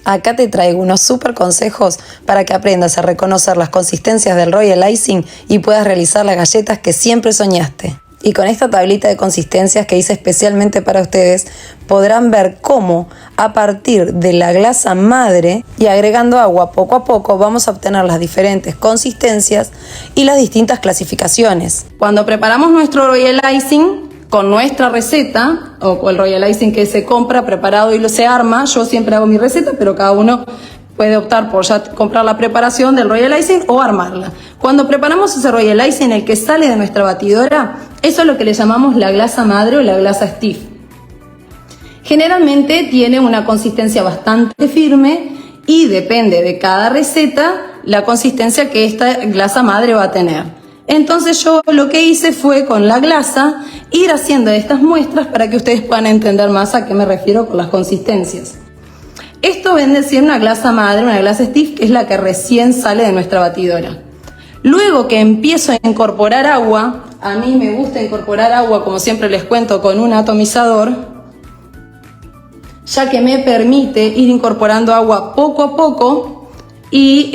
Acá te traigo unos super consejos para que aprendas a reconocer las consistencias del Royal Icing y puedas realizar las galletas que siempre soñaste. Y con esta tablita de consistencias que hice especialmente para ustedes, podrán ver cómo a partir de la glasa madre y agregando agua poco a poco vamos a obtener las diferentes consistencias y las distintas clasificaciones. Cuando preparamos nuestro Royal Icing con nuestra receta o el Royal Icing que se compra preparado y se arma, yo siempre hago mi receta, pero cada uno puede optar por ya comprar la preparación del Royal Icing o armarla. Cuando preparamos ese Royal Icing, el que sale de nuestra batidora, eso es lo que le llamamos la glasa madre o la glasa stiff. Generalmente tiene una consistencia bastante firme y depende de cada receta la consistencia que esta glasa madre va a tener. Entonces yo lo que hice fue con la glasa ir haciendo estas muestras para que ustedes puedan entender más a qué me refiero con las consistencias. Esto viene a ser una glasa madre, una glasa stiff, que es la que recién sale de nuestra batidora. Luego que empiezo a incorporar agua, a mí me gusta incorporar agua, como siempre les cuento, con un atomizador, ya que me permite ir incorporando agua poco a poco y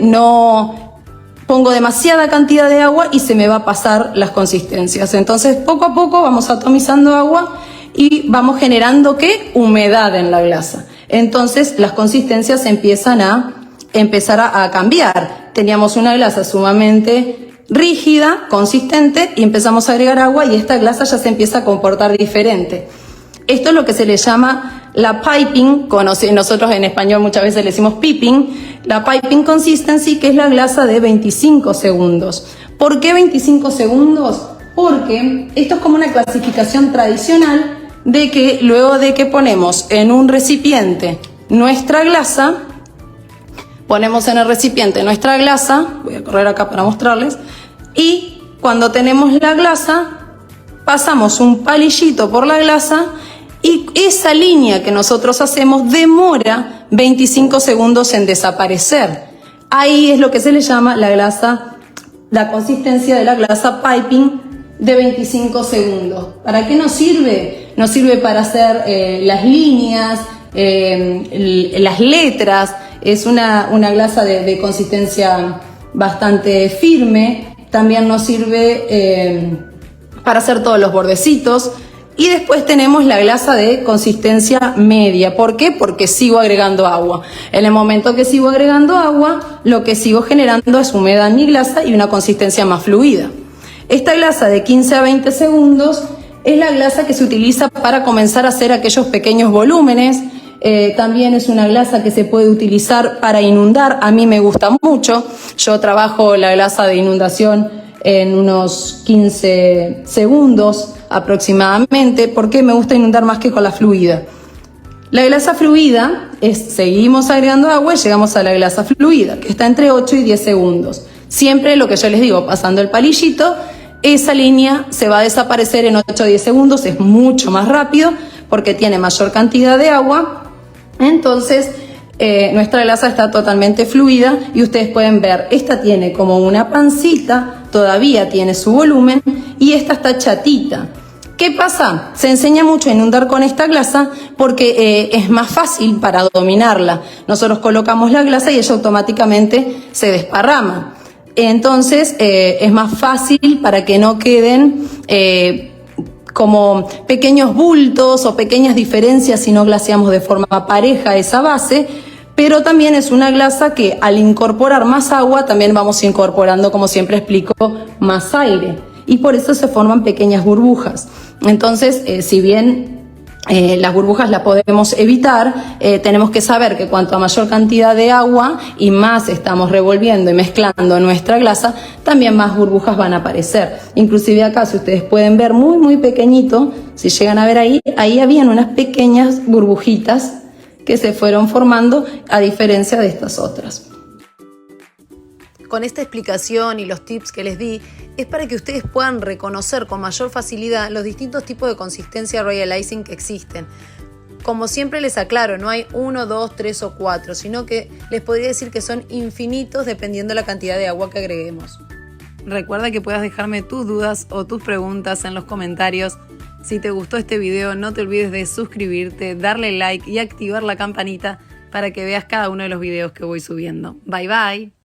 no pongo demasiada cantidad de agua y se me va a pasar las consistencias. Entonces poco a poco vamos atomizando agua y vamos generando ¿qué? Humedad en la glasa. Entonces las consistencias empiezan a cambiar. Teníamos una glasa sumamente rígida, consistente, y empezamos a agregar agua y esta glasa ya se empieza a comportar diferente. Esto es lo que se le llama la piping, nosotros en español muchas veces le decimos piping, la piping consistency, que es la glasa de 25 segundos. ¿Por qué 25 segundos? Porque esto es como una clasificación tradicional de que luego de que ponemos en un recipiente nuestra glasa, voy a correr acá para mostrarles, y cuando tenemos la glasa, pasamos un palillito por la glasa y esa línea que nosotros hacemos demora 25 segundos en desaparecer. Ahí es lo que se le llama la consistencia de la glasa piping de 25 segundos. ¿Para qué nos sirve? Nos sirve para hacer las líneas, las letras. Es una glasa de consistencia bastante firme. También nos sirve para hacer todos los bordecitos. Y después tenemos la glasa de consistencia media. ¿Por qué? Porque sigo agregando agua. En el momento que sigo agregando agua, lo que sigo generando es humedad en mi glasa y una consistencia más fluida. Esta glasa de 15 a 20 segundos es la glasa que se utiliza para comenzar a hacer aquellos pequeños volúmenes. También es una glasa que se puede utilizar para inundar. A mí me gusta mucho. Yo trabajo la glasa de inundación en unos 15 segundos aproximadamente, porque me gusta inundar más que con la fluida. La glasa fluida seguimos agregando agua y llegamos a la glasa fluida, que está entre 8 y 10 segundos. Siempre lo que yo les digo, pasando el palillito, esa línea se va a desaparecer en 8 o 10 segundos, es mucho más rápido porque tiene mayor cantidad de agua. Entonces nuestra glasa está totalmente fluida y ustedes pueden ver, esta tiene como una pancita, todavía tiene su volumen, y esta está chatita. ¿Qué pasa? Se enseña mucho a inundar con esta glasa porque es más fácil para dominarla. Nosotros colocamos la glasa y ella automáticamente se desparrama. Entonces es más fácil para que no queden como pequeños bultos o pequeñas diferencias si no glaseamos de forma pareja esa base, pero también es una glasa que al incorporar más agua también vamos incorporando, como siempre explico, más aire, y por eso se forman pequeñas burbujas. Entonces, si bien las burbujas las podemos evitar, tenemos que saber que cuanto a mayor cantidad de agua y más estamos revolviendo y mezclando nuestra glasa, también más burbujas van a aparecer. Inclusive acá, si ustedes pueden ver muy muy pequeñito, si llegan a ver ahí habían unas pequeñas burbujitas que se fueron formando a diferencia de estas otras. Con esta explicación y los tips que les di, es para que ustedes puedan reconocer con mayor facilidad los distintos tipos de consistencia Royal Icing que existen. Como siempre les aclaro, no hay 1, 2, 3 o 4, sino que les podría decir que son infinitos dependiendo de la cantidad de agua que agreguemos. Recuerda que puedas dejarme tus dudas o tus preguntas en los comentarios. Si te gustó este video, no te olvides de suscribirte, darle like y activar la campanita para que veas cada uno de los videos que voy subiendo. Bye bye.